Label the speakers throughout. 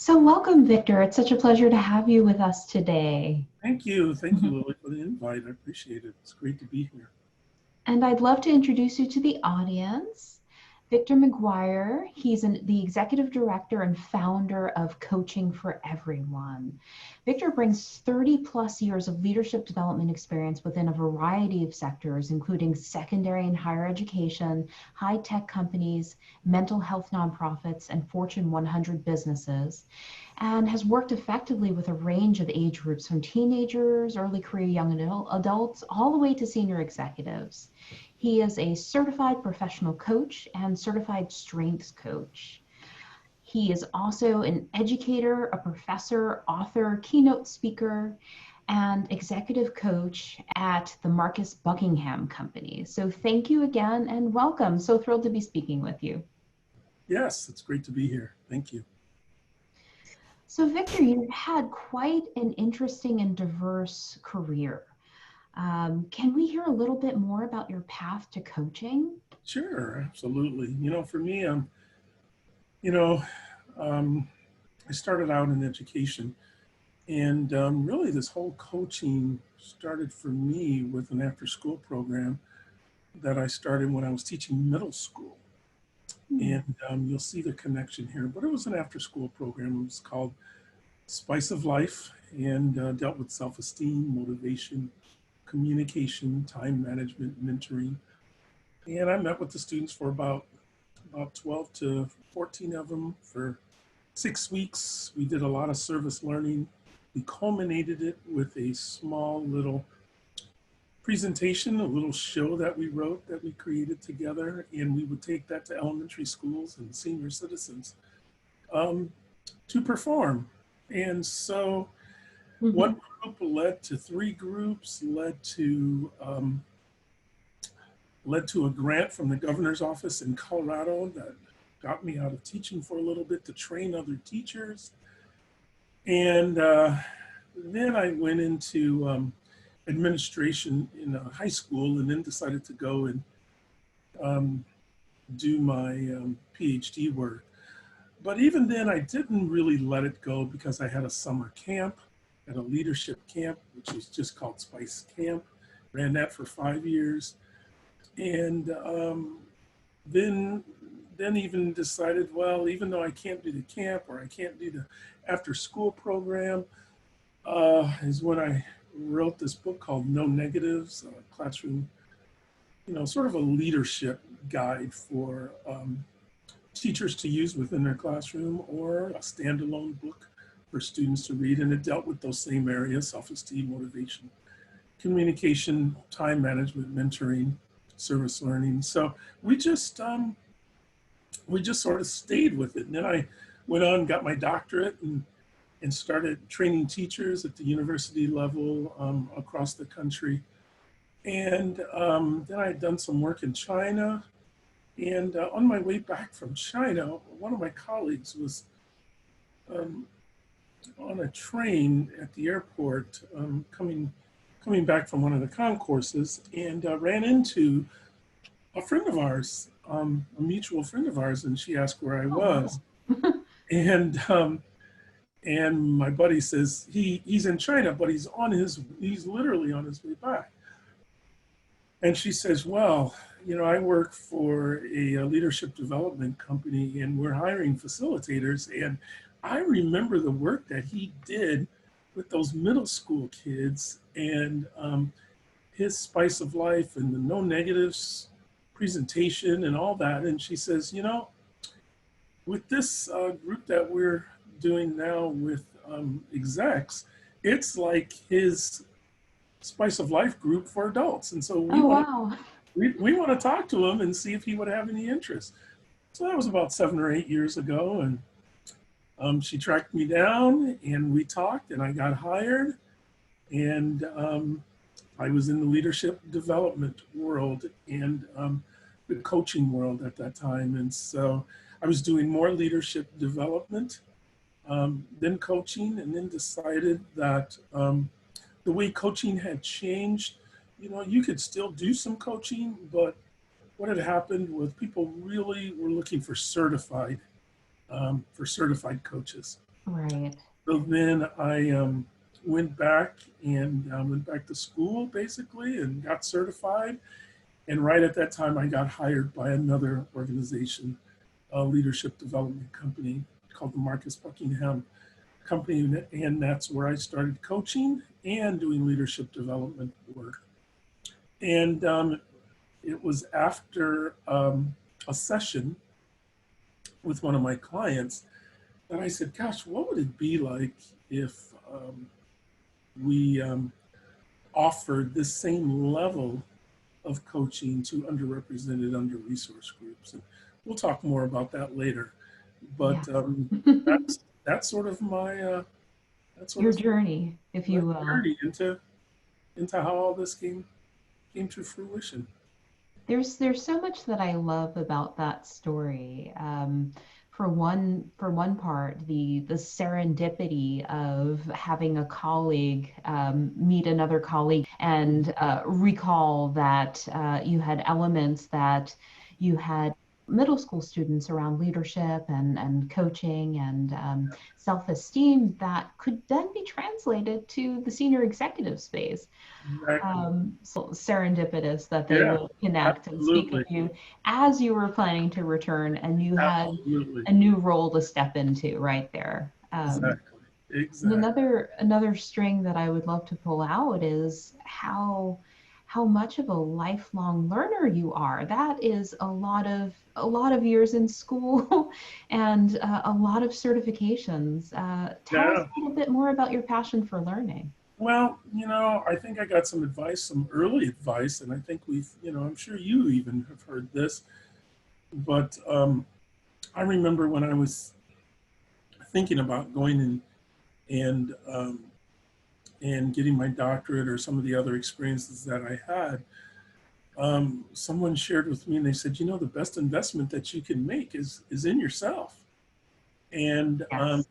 Speaker 1: So welcome, Victor. It's such a pleasure to have you with us today.
Speaker 2: Thank you. Thank you, Lily, for the invite. I appreciate it. It's great to be here.
Speaker 1: And I'd love to introduce you to the audience. Victor McGuire, the executive director and founder of Coaching for Everyone. Victor brings 30 plus years of leadership development experience within a variety of sectors, including secondary and higher education, high tech companies, mental health nonprofits, and Fortune 100 businesses, and has worked effectively with a range of age groups from teenagers, early career young adults, all the way to senior executives. He is a certified professional coach and certified strengths coach. He is also an educator, a professor, author, keynote speaker, and executive coach at the Marcus Buckingham Company. So thank you again and welcome. So thrilled to be speaking with you.
Speaker 2: Yes, it's great to be here. Thank you.
Speaker 1: So Victor, you've had quite an interesting and diverse career. Can we hear a little bit more about your path to coaching?
Speaker 2: Sure, absolutely. For me, you know, um, I started out in education, and really this whole coaching started for me with an after-school program that I started when I was teaching middle school.
Speaker 1: Hmm.
Speaker 2: And you'll see the connection here, but it was an after-school program. It was called Spice of Life and dealt with self-esteem, motivation, communication, time management, mentoring. And I met with the students for about 12 to 14 of them for 6 weeks. We did a lot of service learning. We culminated it with a small little presentation, a little show that we wrote that we created together, and we would take that to elementary schools and senior citizens um, to perform. And so one
Speaker 1: Hmm.
Speaker 2: group led to three groups, led to a grant from the governor's office in Colorado that got me out of teaching for a little bit to train other teachers. And then I went into administration in a high school and then decided to go and um, do my PhD work. But even then, I didn't really let it go because I had a summer camp at a leadership camp, which was just called Spice Camp. Ran that for 5 years. And then then even decided, well, even though I can't do the camp or I can't do the after school program, is when I wrote this book called No Negatives, classroom, sort of a leadership guide for teachers to use within their classroom, or a standalone book for students to read. And it dealt with those same areas: self-esteem, motivation, communication, time management, mentoring, service learning. So we just um, we just sort of stayed with it. And then I went on, got my doctorate, and started training teachers at the university level across the country. And then I had done some work in China. And on my way back from China, one of my colleagues was um, on a train at the airport coming back from one of the concourses, and ran into a friend of ours, a mutual friend of ours, and she asked where I
Speaker 1: Oh,
Speaker 2: was.
Speaker 1: wow.
Speaker 2: And my buddy says he's in China, but he's literally on his way back. And she says, well, I work for a leadership development company, and we're hiring facilitators. And I remember the work that he did with those middle school kids, and his Spice of Life and the no negatives presentation and all that. And she says, with this group that we're doing now with execs, it's like his Spice of Life group for adults. And so
Speaker 1: Oh, wow.
Speaker 2: we want to talk to him and see if he would have any interest. So that was about 7 or 8 years ago. And she tracked me down and we talked, and I got hired. And I was in the leadership development world and the coaching world at that time. And so I was doing more leadership development, then coaching, and then decided that the way coaching had changed, you could still do some coaching, but what had happened was people really were looking for certified coaches.
Speaker 1: Right.
Speaker 2: So then I went back and went back to school basically and got certified. And right at that time, I got hired by another organization, a leadership development company called the Marcus Buckingham Company. And that's where I started coaching and doing leadership development work. And it was after a session with one of my clients that I said, gosh, what would it be like if we offered this same level of coaching to underrepresented, under-resourced groups? And we'll talk more about that later. But
Speaker 1: Yes.
Speaker 2: that's sort of my that's sort
Speaker 1: Your
Speaker 2: of
Speaker 1: journey, if
Speaker 2: my
Speaker 1: you will.
Speaker 2: journey into how all this came to fruition.
Speaker 1: There's so much that I love about that story. For one part, the serendipity of having a colleague meet another colleague and recall that you had elements that you had middle school students around leadership and coaching and self-esteem that could then be translated to the senior executive space.
Speaker 2: Exactly.
Speaker 1: So serendipitous that they
Speaker 2: Yeah,
Speaker 1: would connect and speak of
Speaker 2: absolutely.
Speaker 1: you as you were planning to return, and you had
Speaker 2: Absolutely.
Speaker 1: a new role to step into right there.
Speaker 2: Exactly.
Speaker 1: And
Speaker 2: Exactly.
Speaker 1: another string that I would love to pull out is how much of a lifelong learner you are. That is a lot of years in school and a lot of certifications. Tell us
Speaker 2: Yeah.
Speaker 1: a little bit more about your passion for learning.
Speaker 2: Well, I think I got some advice, some early advice, and I think I'm sure you even have heard this, but I remember when I was thinking about going and getting my doctorate or some of the other experiences that I had. Someone shared with me, and they said, the best investment that you can make is in yourself, and
Speaker 1: Yes.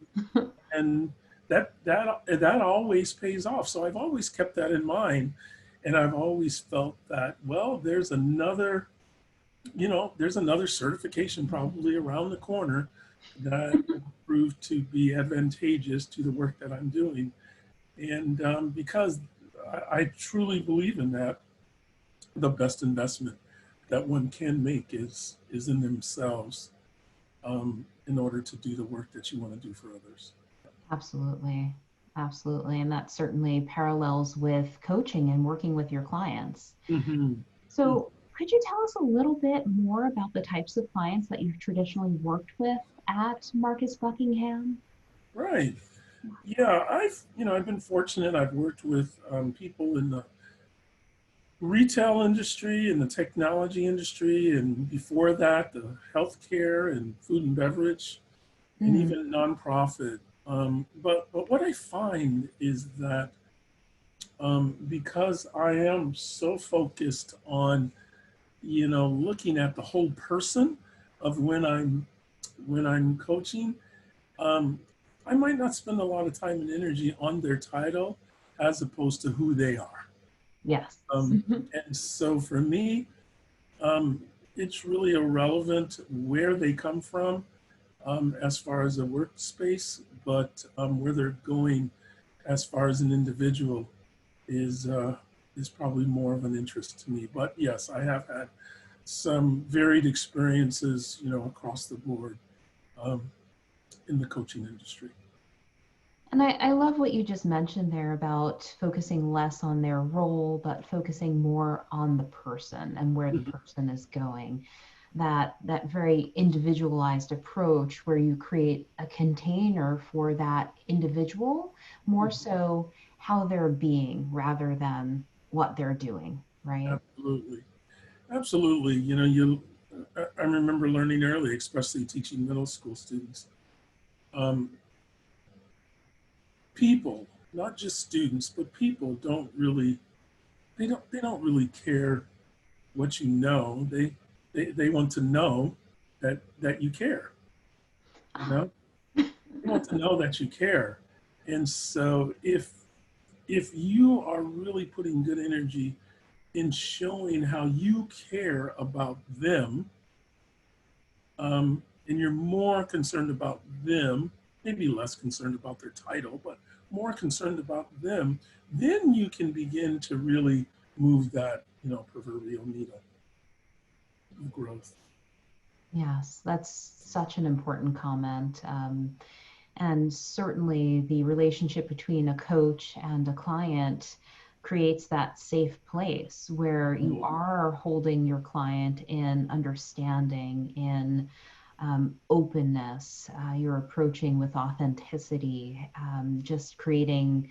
Speaker 2: and that always pays off. So I've always kept that in mind, and I've always felt that, well, there's another certification probably around the corner that will prove to be advantageous to the work that I'm doing. And because I truly believe in that, the best investment that one can make is in themselves, in order to do the work that you want to do for others.
Speaker 1: Absolutely. Absolutely. And that certainly parallels with coaching and working with your clients.
Speaker 2: Mm-hmm.
Speaker 1: So, could you tell us a little bit more about the types of clients that you've traditionally worked with at Marcus Buckingham?
Speaker 2: Right. Yeah, I've been fortunate. I've worked with people in the retail industry and the technology industry, and before that, the healthcare and food and beverage, and
Speaker 1: Mm,
Speaker 2: even nonprofit. But what I find is that because I am so focused on looking at the whole person of when I'm coaching, um, I might not spend a lot of time and energy on their title as opposed to who they are.
Speaker 1: yes.
Speaker 2: Um, and so for me, um, it's really irrelevant where they come from, as far as a workspace, but where they're going as far as an individual is uh, is probably more of an interest to me. But yes, I have had some varied experiences, across the board, um, in the coaching industry.
Speaker 1: And I love what you just mentioned there about focusing less on their role, but focusing more on the person and where the
Speaker 2: Mhm.
Speaker 1: person is going. That very individualized approach where you create a container for that individual, more so how they're being rather than what they're doing, right?
Speaker 2: Absolutely, absolutely. I remember learning early, especially teaching middle school students. Um, People, not just students, but people they don't really care what you know. They want to know that you care. You know, they want to know that you care. And so if you are really putting good energy in showing how you care about them, and you're more concerned about them maybe less concerned about their title, but more concerned about them, then you can begin to really move that, proverbial needle of growth.
Speaker 1: Yes, that's such an important comment. And certainly the relationship between a coach and a client creates that safe place where you are holding your client in understanding, in openness. You're approaching with authenticity, just creating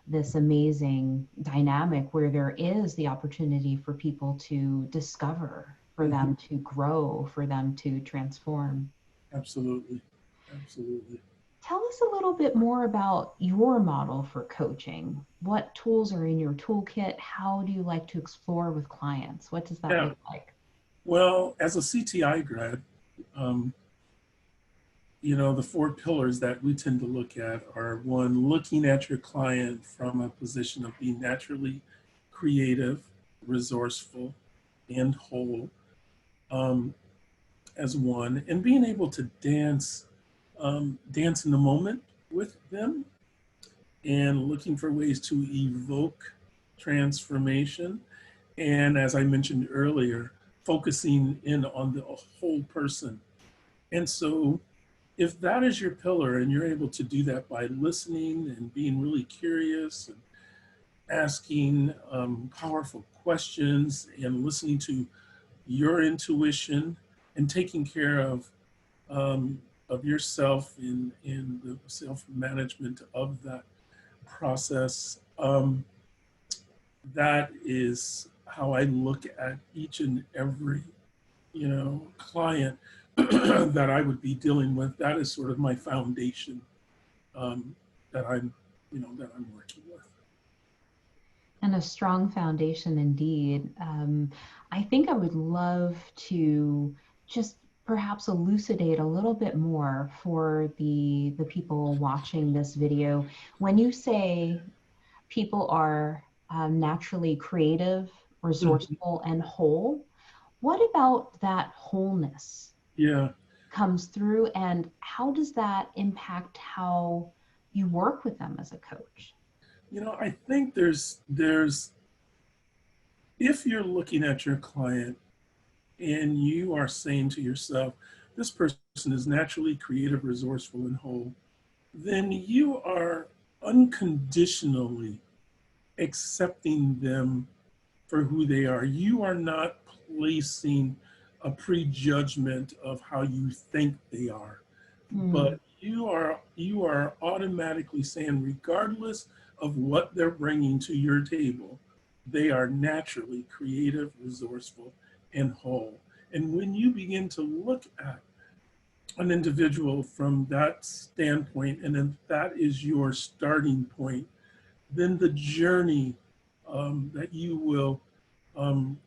Speaker 1: this amazing dynamic where there is the opportunity for people to discover, for
Speaker 2: Mm-hmm.
Speaker 1: them to grow, for them to transform.
Speaker 2: Absolutely. Absolutely.
Speaker 1: Tell us a little bit more about your model for coaching. What tools are in your toolkit? How do you like to explore with clients? What does that
Speaker 2: Yeah.
Speaker 1: look like?
Speaker 2: Well, as a CTI grad, um, the four pillars that we tend to look at are: one, looking at your client from a position of being naturally creative, resourceful, and whole, um, as one, and being able to dance in the moment with them, and looking for ways to evoke transformation. And as I mentioned earlier, focusing in on the whole person. And so, if that is your pillar and you're able to do that by listening and being really curious and asking powerful questions and listening to your intuition and taking care um, of yourself in the self-management of that process, that is how I look at each and every client that I would be dealing with. That is sort of my foundation, um, that I'm working with.
Speaker 1: And a strong foundation indeed. I think I would love to just perhaps elucidate a little bit more for the people watching this video. When you say people are naturally creative,
Speaker 2: Mhm.
Speaker 1: resourceful, and whole, what about that wholeness
Speaker 2: Yeah,
Speaker 1: comes through, and how does that impact how you work with them as a coach?
Speaker 2: I think there's if you're looking at your client and you are saying to yourself, this person is naturally creative, resourceful, and whole, then you are unconditionally accepting them for who they are. You are not placing a prejudgment of how you think they are,
Speaker 1: Mm,
Speaker 2: but you are automatically saying, regardless of what they're bringing to your table, they are naturally creative, resourceful, and whole. And when you begin to look at an individual from that standpoint, and then that is your starting point, then the journey that you will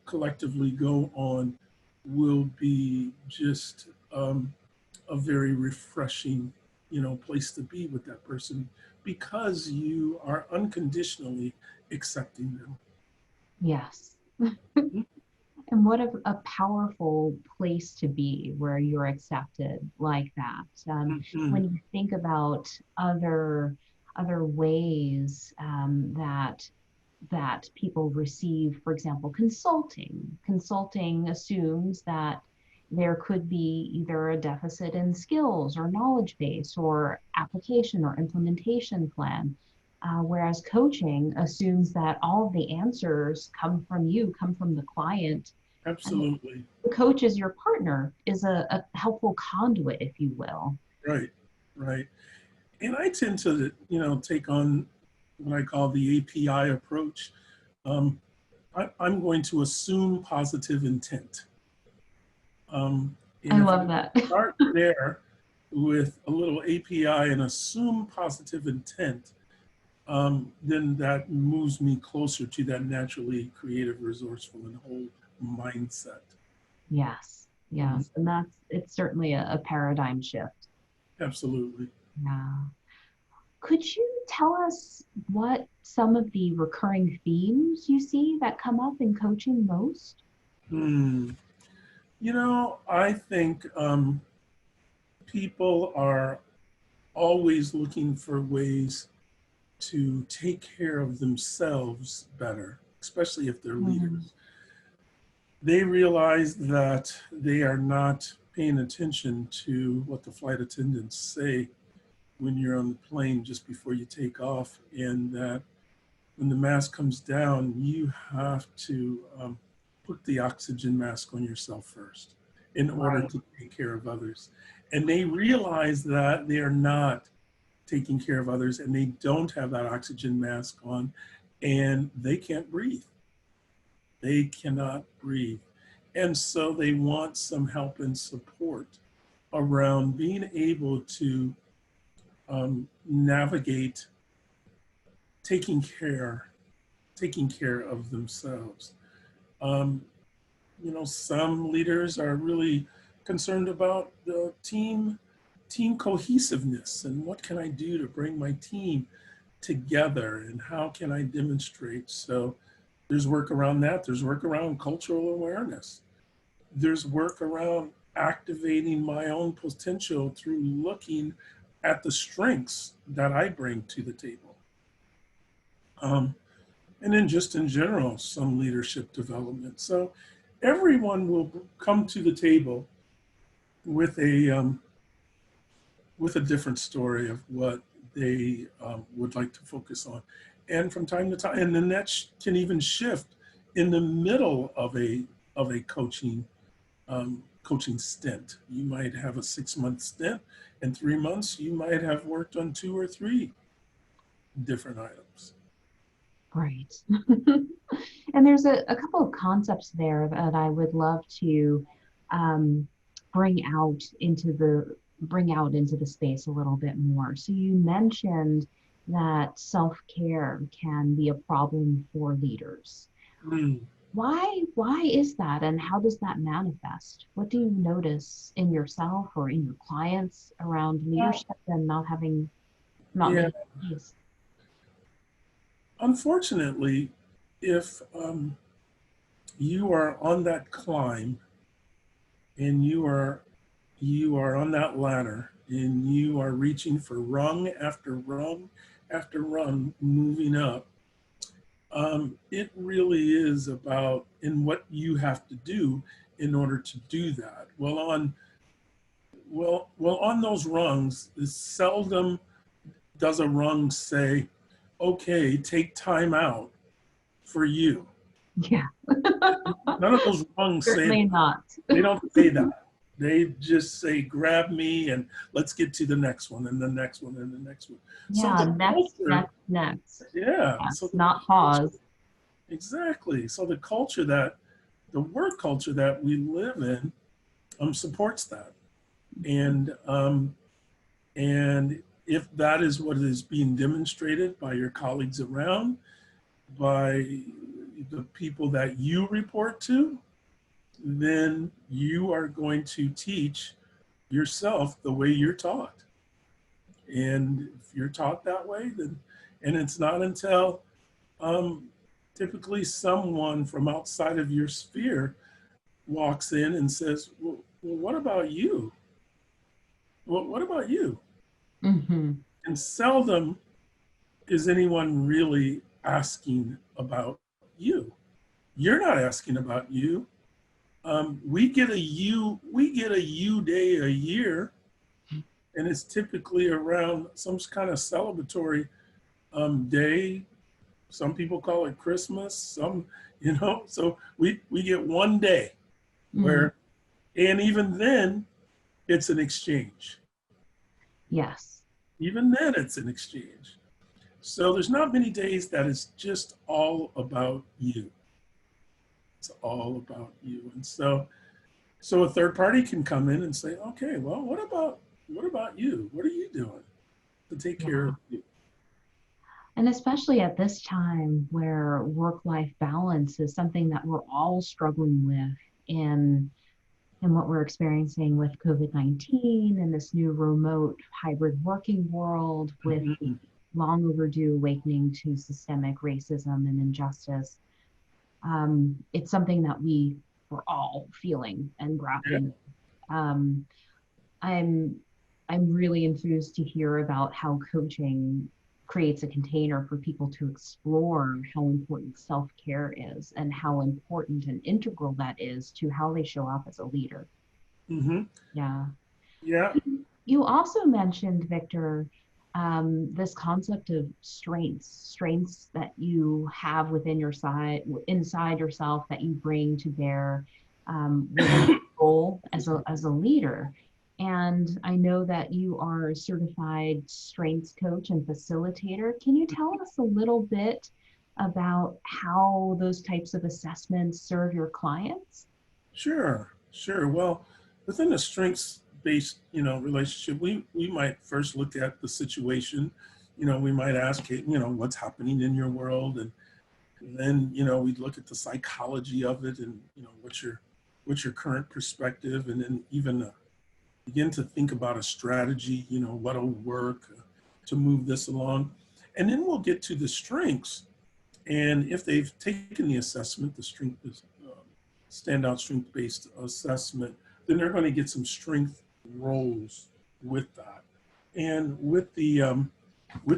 Speaker 2: collectively go on will be just a very refreshing, place to be with that person, because you are unconditionally accepting them.
Speaker 1: yes. And what a powerful place to be where you're accepted like that.
Speaker 2: Mhm.
Speaker 1: When you think about other ways that people receive, for example, consulting. Consulting assumes that there could be either a deficit in skills or knowledge base or application or implementation plan. Whereas coaching assumes that all of the answers come from you, come from the client, and
Speaker 2: Absolutely.
Speaker 1: the coach is your partner, is a helpful conduit, if you will.
Speaker 2: Right. Right. And I tend to, take on what I call the API approach. Um, I'm going to assume positive intent.
Speaker 1: I
Speaker 2: And if I
Speaker 1: love that.
Speaker 2: start there with a little API and assume positive intent, then that moves me closer to that naturally creative, resourceful, and whole mindset.
Speaker 1: Yes,
Speaker 2: Mhm.
Speaker 1: yes. And it's certainly a paradigm shift.
Speaker 2: Absolutely.
Speaker 1: Yeah. Could you tell us what some of the recurring themes you see that come up in coaching most?
Speaker 2: Hmm. I think people are always looking for ways to take care of themselves better, especially if they're
Speaker 1: Mm.
Speaker 2: leaders. They realize that they are not paying attention to what the flight attendants say when you're on the plane just before you take off, and that when the mask comes down, you have to put the oxygen mask on yourself first in order
Speaker 1: Right.
Speaker 2: to take care of others. And they realize that they are not taking care of others and they don't have that oxygen mask on and they can't breathe. They cannot breathe. And so they want some help and support around being able to navigate taking care taking care of themselves. Um, some leaders are really concerned about the team cohesiveness and what can I do to bring my team together and how can I demonstrate. So there's work around that. There's work around cultural awareness. There's work around activating my own potential through looking at the strengths that I bring to the table. Um, and then just in general, some leadership development. So everyone will come to the table with a different story of what they would like to focus on, and from time to time, and then that can even shift in the middle of a coaching stint. You might have a 6-month stint. In 3 months, you might have worked on 2 or 3 different items.
Speaker 1: Right. And there's a couple of concepts there that I would love to um, bring out into the space a little bit more. So you mentioned that self-care can be a problem for leaders.
Speaker 2: Mm,
Speaker 1: Why is that, and how does that manifest? What do you notice in yourself or in your clients around leadership and not
Speaker 2: yeah,
Speaker 1: making space?
Speaker 2: unfortunately, if you are on that climb and you are on that ladder and you are reaching for rung after rung after rung moving up, it really is about in what you have to do in order to do that. On those rungs, seldom does a rung say, "Okay, take time out for you."
Speaker 1: Yeah,
Speaker 2: None of those rungs say
Speaker 1: certainly
Speaker 2: that.
Speaker 1: not.
Speaker 2: They don't say that. They just say, grab me and let's get to the next one and the next one and the next one. So
Speaker 1: Yeah,
Speaker 2: the
Speaker 1: next,
Speaker 2: culture,
Speaker 1: next, next.
Speaker 2: yeah. So
Speaker 1: Yes,
Speaker 2: the
Speaker 1: not
Speaker 2: culture,
Speaker 1: pause.
Speaker 2: exactly. So the work culture that we live in supports that. And if that is what is being demonstrated by your colleagues around, by the people that you report to, then you are going to teach yourself the way you're taught. And if you're taught that way, then, and it's not until um, typically someone from outside of your sphere walks in and says, well what about you? Well, what about you?
Speaker 1: Hmm.
Speaker 2: And seldom is anyone really asking about you. You're not asking about you. We get a you day a year, and it's typically around some kind of celebratory day. Some people call it Christmas. So we get one day
Speaker 1: Mm.
Speaker 2: where, and even then, it's an exchange.
Speaker 1: Yes.
Speaker 2: Even then, it's an exchange. So there's not many days that is just all about you. It's all about you. And so a third party can come in and say, okay, well, what about you? What are you doing to take care
Speaker 1: Yeah.
Speaker 2: of you?
Speaker 1: And especially at this time where work-life balance is something that we're all struggling with in in what we're experiencing with COVID-19 and this new remote hybrid working world with the
Speaker 2: Mm-hmm.
Speaker 1: long overdue awakening to systemic racism and injustice. It's something that we're all feeling and
Speaker 2: Yeah.
Speaker 1: grappling with. I'm I'm really enthused to hear about how coaching creates a container for people to explore how important self-care is and how important and integral that is to how they show up as a leader.
Speaker 2: Hmm.
Speaker 1: Yeah.
Speaker 2: Yeah.
Speaker 1: You also mentioned, Victor, this concept of strengths that you have within your side, inside yourself that you bring to bear within your role as a leader. And I know that you are a certified strengths coach and facilitator. Can you tell us a little bit about how those types of assessments serve your clients?
Speaker 2: Sure, sure. Well, within a strengths-based, relationship, we might first look at the situation. We might ask, hey, what's happening in your world, and then, we'd look at the psychology of it, and what's your current perspective, and then even begin to think about a strategy. What'll work to move this along, and then we'll get to the strengths. And if they've taken the assessment, the strength is standout strength-based assessment, then they're going to get some strength roles with that. And with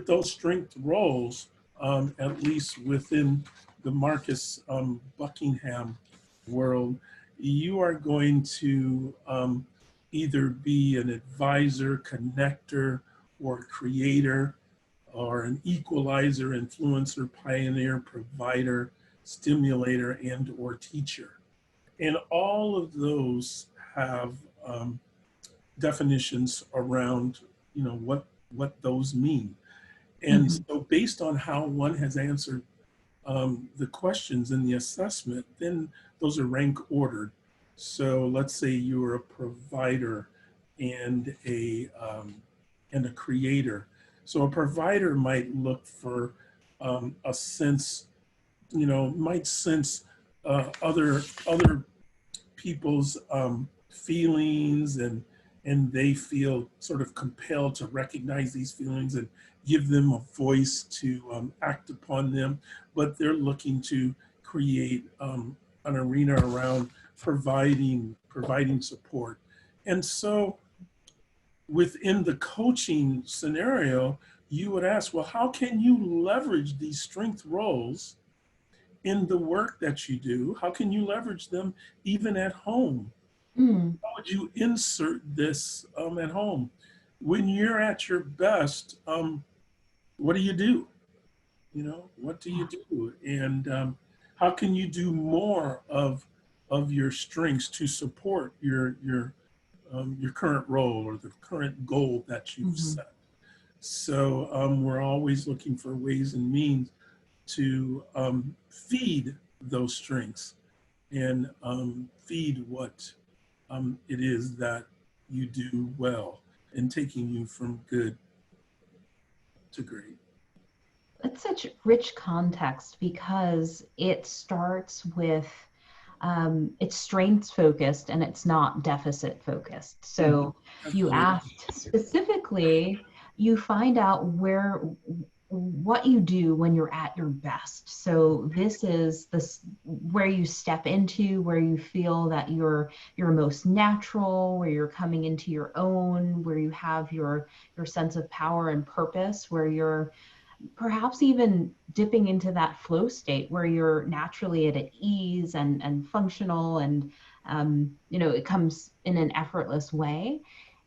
Speaker 2: those strength roles, at least within the Marcus Buckingham world, you are going to either be an advisor, connector, or creator, or an equalizer, influencer, pioneer, provider, stimulator, and or teacher. And all of those have definitions around, what those mean. And
Speaker 1: Mhm.
Speaker 2: so based on how one has answered the questions in the assessment, then those are rank ordered. So let's say you're a provider and a creator. So a provider might look for a sense, might sense other people's feelings, and they feel sort of compelled to recognize these feelings and give them a voice to act upon them. But they're looking to create an arena around providing support. And so within the coaching scenario, you would ask, well, how can you leverage these strength roles in the work that you do? How can you leverage them even at home?
Speaker 1: Mm.
Speaker 2: How would you insert this at home? When you're at your best, what do you do? What do you
Speaker 1: Yeah.
Speaker 2: do? And how can you do more of your strengths to support your current role or the current goal that you've
Speaker 1: Mhm.
Speaker 2: set? So we're always looking for ways and means to feed those strengths and feed what it is that you do well and taking you from good to great.
Speaker 1: It's such rich context because it starts with it's strengths focused and it's not deficit focused.
Speaker 2: Mhm.
Speaker 1: So you
Speaker 2: Absolutely.
Speaker 1: asked specifically, you find out what you do when you're at your best. So this is this where you step into where you feel that you're most natural, where you're coming into your own, where you have your sense of power and purpose, where you're perhaps even dipping into that flow state where you're naturally at ease and functional and it comes in an effortless way,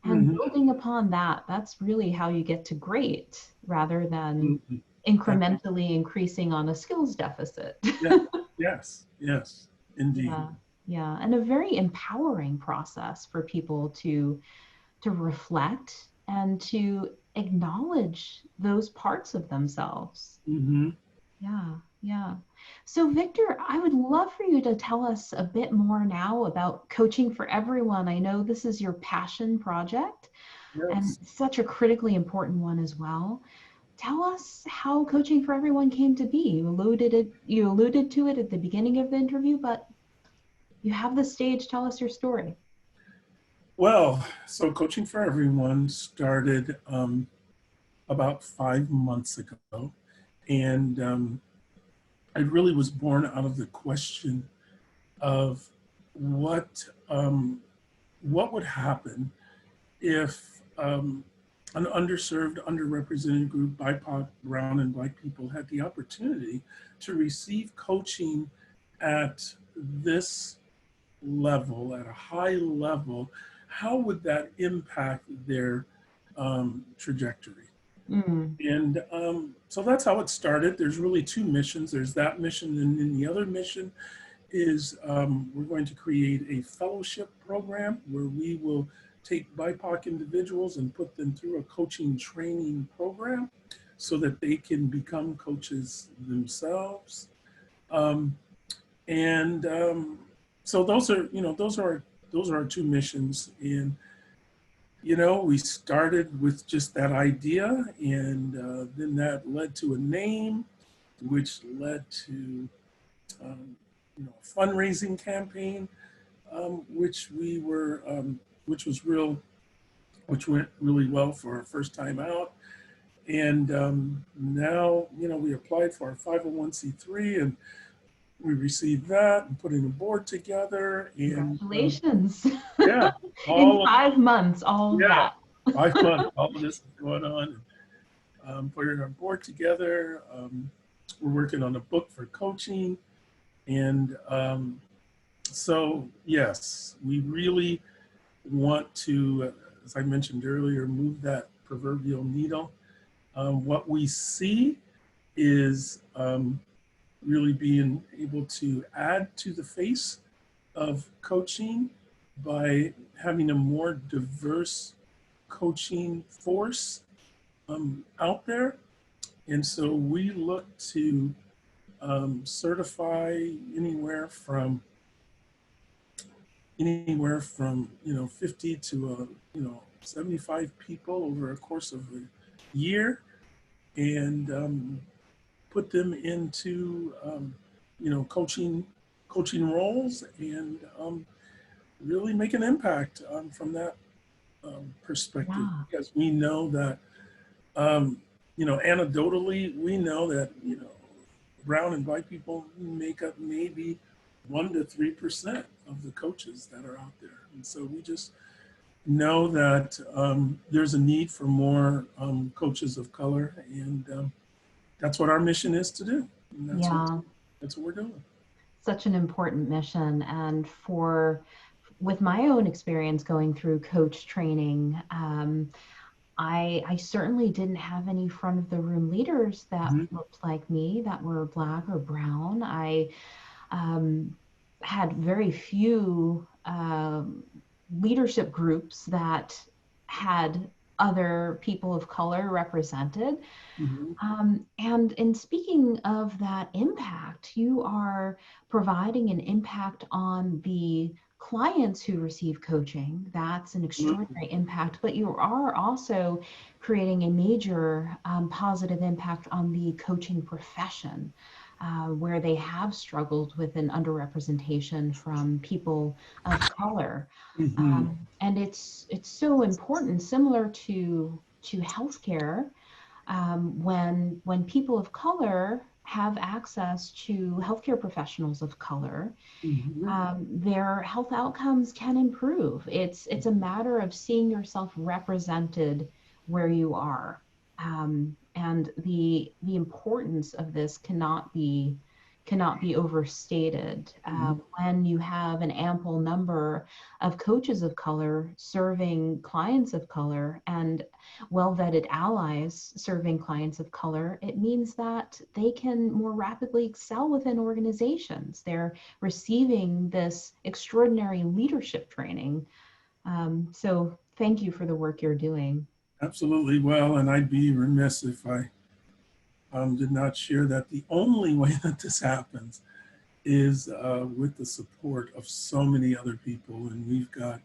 Speaker 1: and
Speaker 2: Mhm.
Speaker 1: building upon that, that's really how you get to great rather than
Speaker 2: Absolutely. Ab-
Speaker 1: incrementally increasing on a skills deficit.
Speaker 2: Yeah. Yes. Yes. Indeed.
Speaker 1: Yeah, yeah, and a very empowering process for people to reflect and to acknowledge those parts of themselves.
Speaker 2: Hmm.
Speaker 1: Yeah, yeah. So, Victor, I would love for you to tell us a bit more now about Coaching for Everyone. I know this is your passion project and
Speaker 2: Yes.
Speaker 1: such a critically important one as well. Tell us how Coaching for Everyone came to be. You alluded to it at the beginning of the interview, but you have the stage. Tell us your story.
Speaker 2: Well, so Coaching for Everyone started about 5 months ago. And I really was born out of the question of what would happen if um, an underserved, underrepresented group, BIPOC, brown and black people, had the opportunity to receive coaching at this level, at a high level, how would that impact their trajectory?
Speaker 1: Mm.
Speaker 2: And so that's how it started. There's really two missions. There's that mission, and then the other mission is we're going to create a fellowship program where we will take BIPOC individuals and put them through a coaching training program so that they can become coaches themselves. Um, and so those are, those are our two missions. And we started with just that idea, and then that led to a name, which led to um, a fundraising campaign, which we were, which was real, which went really well for our first time out. And now, we applied for our 501c3, and we received that and putting a board together. And
Speaker 1: Congratulations.
Speaker 2: yeah,
Speaker 1: In
Speaker 2: all of
Speaker 1: 5 months, all of
Speaker 2: yeah,
Speaker 1: that.
Speaker 2: 5 months, all of this is going on. Putting our board together. We're working on a book for coaching. And so, yes, we really want to, as I mentioned earlier, move that proverbial needle. What we see is really being able to add to the face of coaching by having a more diverse coaching force out there. And so we look to certify anywhere from 50 to 75 people over a course of a year, and put them into coaching roles, and really make an impact from that perspective,
Speaker 1: Yeah.
Speaker 2: because we know that anecdotally we know that brown and white people make up maybe 1 to 3% of the coaches that are out there. And so we just know that there's a need for more coaches of color, and that's what our mission is to do. And
Speaker 1: Yeah.
Speaker 2: that's what we're doing.
Speaker 1: Such an important mission. And with my own experience going through coach training, I certainly didn't have any front of the room leaders that
Speaker 2: Mhm.
Speaker 1: looked like me, that were Black or brown. I um, had very few leadership groups that had other people of color represented.
Speaker 2: Mhm.
Speaker 1: And in speaking of that impact, you are providing an impact on the clients who receive coaching. That's an
Speaker 2: Absolutely.
Speaker 1: extraordinary impact, but you are also creating a major positive impact on the coaching profession, where they have struggled with an underrepresentation from people of color.
Speaker 2: Mhm.
Speaker 1: And it's so important, similar to healthcare, when people of color have access to healthcare professionals of color,
Speaker 2: Mhm.
Speaker 1: their health outcomes can improve. It's a matter of seeing yourself represented where you are, and the importance of this cannot be overstated.
Speaker 2: Mhm.
Speaker 1: When you have an ample number of coaches of color serving clients of color and well-vetted allies serving clients of color, it means that they can more rapidly excel within organizations. They're receiving this extraordinary leadership training. So thank you for the work you're doing.
Speaker 2: Absolutely. Well, and I'd be remiss if I did not share that the only way that this happens is with the support of so many other people. And we've got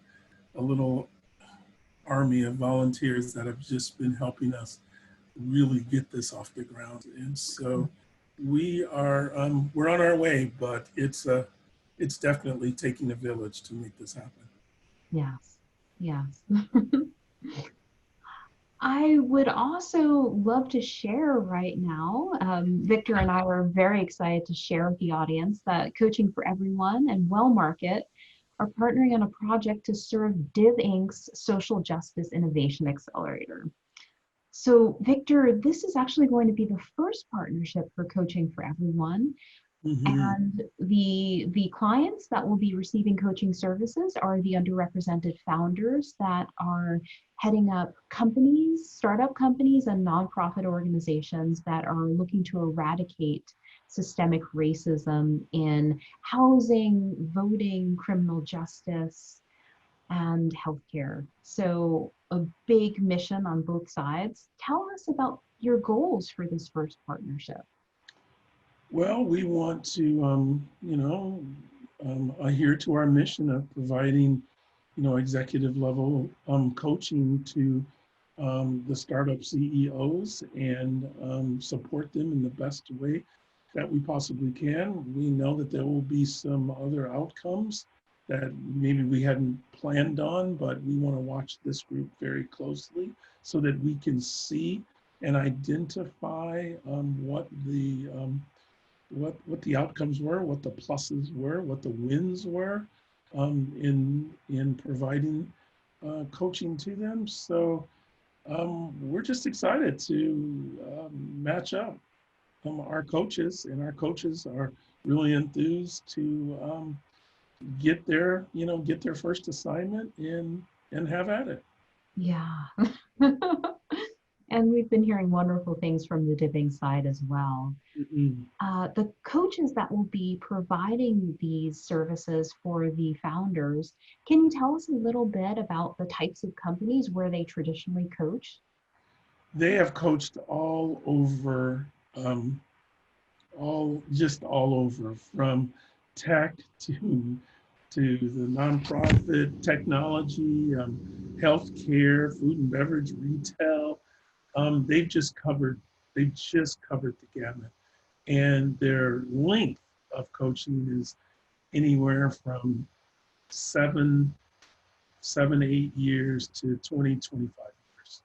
Speaker 2: a little army of volunteers that have just been helping us really get this off the ground. And so we're on our way, but it's definitely taking a village to make this happen.
Speaker 1: Yes, yes. I would also love to share right now. Victor and I are very excited to share with the audience that Coaching for Everyone and Well Market are partnering on a project to serve Div Inc.'s Social Justice Innovation Accelerator. So, Victor, this is actually going to be the first partnership for Coaching for Everyone.
Speaker 2: Mm-hmm.
Speaker 1: And the clients that will be receiving coaching services are the underrepresented founders that are heading up companies, startup companies, and nonprofit organizations that are looking to eradicate systemic racism in housing, voting, criminal justice, and healthcare. So a big mission on both sides. Tell us about your goals for this first partnership.
Speaker 2: Well, we want to, adhere to our mission of providing, executive level coaching to the startup CEOs and support them in the best way that we possibly can. We know that there will be some other outcomes that maybe we hadn't planned on, but we want to watch this group very closely so that we can see and identify what the outcomes were, what the pluses were, what the wins were in providing coaching to them. So we're just excited to match up our coaches, and our coaches are really enthused to get their first assignment and have at it.
Speaker 1: Yeah. And we've been hearing wonderful things from the Div Inc. side as well.
Speaker 2: Mm-mm.
Speaker 1: The coaches that will be providing these services for the founders, can you tell us a little bit about the types of companies where they traditionally coach?
Speaker 2: They have coached all over, all over, from tech to the nonprofit, technology, healthcare, food and beverage, retail. They've just covered the gamut, and their length of coaching is anywhere from 8 years to 20, 25 years.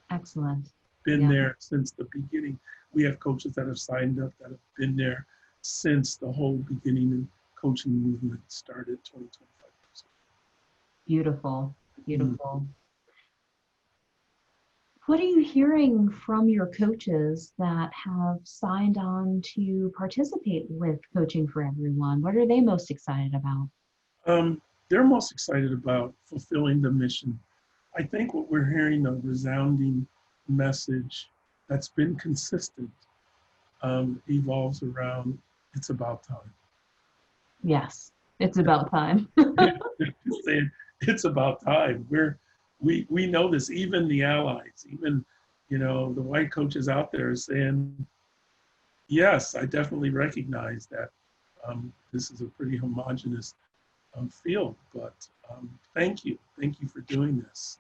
Speaker 1: Excellent.
Speaker 2: Been
Speaker 1: Yeah.
Speaker 2: there since the beginning. We have coaches that have signed up that have been there since the whole beginning and coaching movement started 20, 25 years
Speaker 1: Beautiful.
Speaker 2: ago.
Speaker 1: Beautiful. What are you hearing from your coaches that have signed on to participate with Coaching for Everyone? What are they most excited about?
Speaker 2: They're most excited about fulfilling the mission. I think what we're hearing, a resounding message that's been consistent, evolves around it's about time.
Speaker 1: Yes, it's about time.
Speaker 2: Saying it's about time. We know this. Even the allies, even the white coaches out there are saying, yes, I definitely recognize that this is a pretty homogenous field, but thank you for doing this,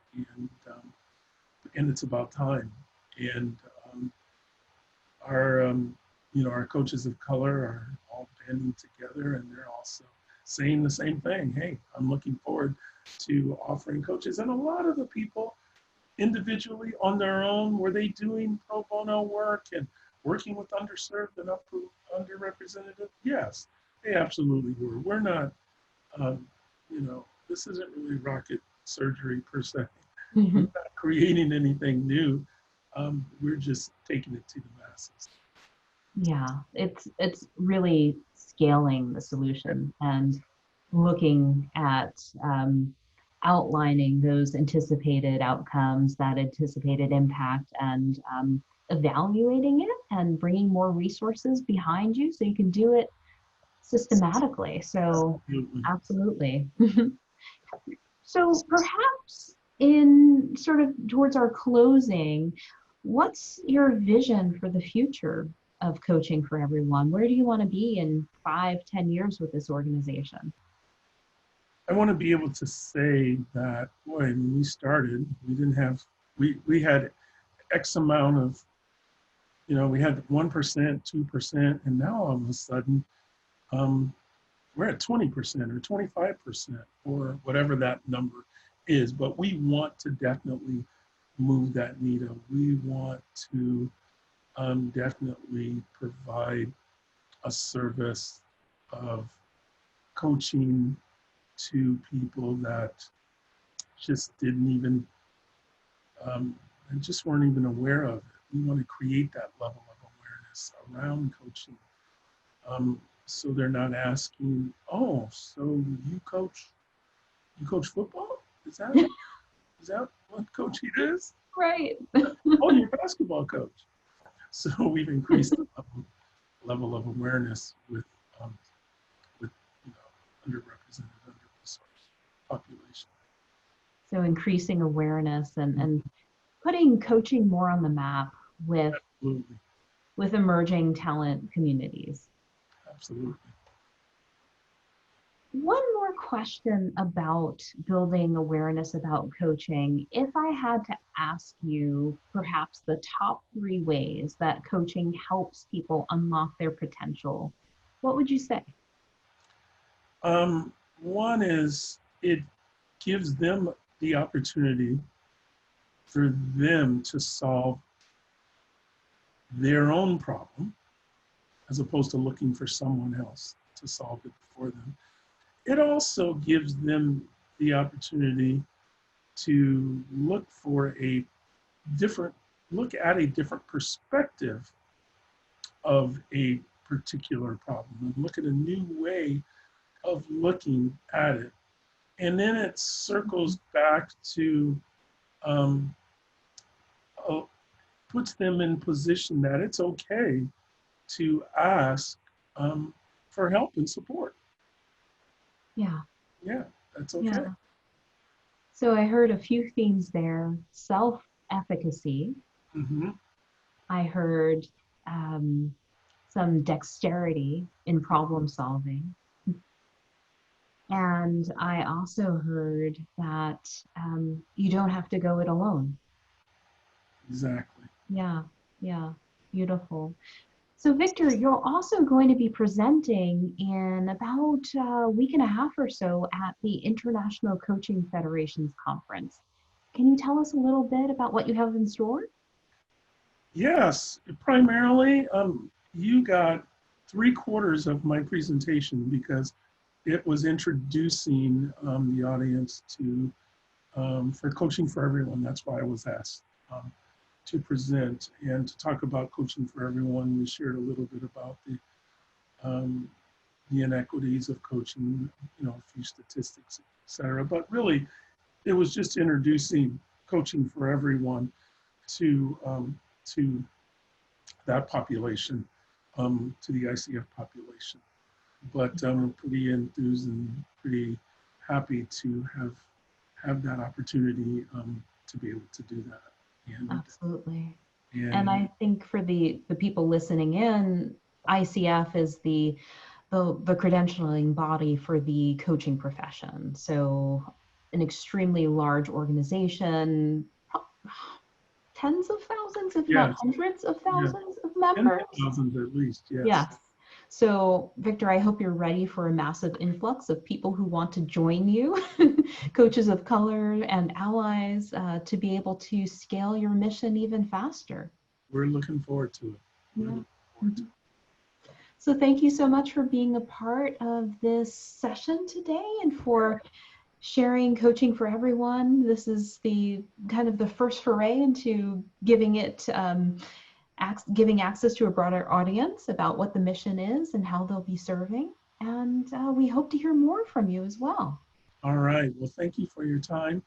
Speaker 2: and it's about time. And our our coaches of color are all banding together, and they're also saying the same thing. Hey, I'm looking forward to offering coaches. And a lot of the people individually on their own, were they doing pro bono work and working with underserved and underrepresented? Yes, they absolutely were. We're not, this isn't really rocket surgery per se. We're not creating anything new. We're just taking it to the masses.
Speaker 1: Yeah, it's really scaling the solution and looking at outlining those anticipated outcomes, that anticipated impact, and evaluating it and bringing more resources behind you so you can do it systematically. So,
Speaker 2: Absolutely.
Speaker 1: absolutely. So, perhaps in sort of towards our closing, what's your vision for the future of Coaching for Everyone? Where do you want to be in 5, 10 years with this organization?
Speaker 2: I want to be able to say that, boy, when we started, we didn't have, we had X amount of, we had 1%, 2%, and now all of a sudden, we're at 20% or 25% or whatever that number is. But we want to definitely move that needle. We want to definitely provide a service of coaching to people that just didn't even, and just weren't even aware of it. We want to create that level of awareness around coaching. So they're not asking, oh, so you coach football? Is that what coaching is?
Speaker 1: Right.
Speaker 2: Oh, you're a basketball coach. So we've increased the level of awareness with underrepresented, under-resourced population.
Speaker 1: So increasing awareness and putting coaching more on the map with
Speaker 2: Absolutely.
Speaker 1: with emerging talent communities.
Speaker 2: Absolutely.
Speaker 1: One more question about building awareness about coaching. If I had to ask you perhaps the top 3 ways that coaching helps people unlock their potential, what would you say?
Speaker 2: One is it gives them the opportunity for them to solve their own problem as opposed to looking for someone else to solve it for them. It also gives them the opportunity to look at a different perspective of a particular problem and look at a new way of looking at it. And then it circles back to puts them in position that it's okay to ask for help and support.
Speaker 1: Yeah.
Speaker 2: Yeah, that's okay.
Speaker 1: Yeah. So I heard a few themes there: self-efficacy.
Speaker 2: Mm-hmm.
Speaker 1: I heard some dexterity in problem solving. And I also heard that you don't have to go it alone.
Speaker 2: Exactly.
Speaker 1: Yeah, yeah, beautiful. So Victor, you're also going to be presenting in about a week and a half or so at the International Coaching Federation's conference. Can you tell us a little bit about what you have in store?
Speaker 2: Yes, primarily you got 3/4 of my presentation because it was introducing the audience to for Coaching for Everyone. That's why I was asked to present and to talk about Coaching for Everyone. We shared a little bit about the inequities of coaching, a few statistics, et cetera. But really, it was just introducing Coaching for Everyone to that population, to the ICF population. But I'm pretty enthused and pretty happy to have that opportunity to be able to do that.
Speaker 1: Absolutely. And
Speaker 2: And
Speaker 1: I think for the people listening in, ICF is the credentialing body for the coaching profession. So an extremely large organization, tens of thousands, if not
Speaker 2: yes,
Speaker 1: hundreds of
Speaker 2: yeah,
Speaker 1: thousands of members.
Speaker 2: 10,000 at least, yes.
Speaker 1: Yes. So, Victor, I hope you're ready for a massive influx of people who want to join you, coaches of color and allies, to be able to scale your mission even faster.
Speaker 2: We're looking forward to it. We're looking forward to it.
Speaker 1: So thank you so much for being a part of this session today and for sharing Coaching for Everyone. This is the kind of the first foray into giving access to a broader audience about what the mission is and how they'll be serving. And we hope to hear more from you as well.
Speaker 2: All right. Well, thank you for your time.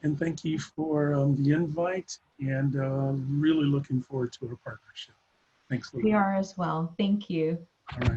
Speaker 2: And thank you for the invite. And really looking forward to our partnership. Thanks, Lou.
Speaker 1: We are as well. Thank you.
Speaker 2: All right.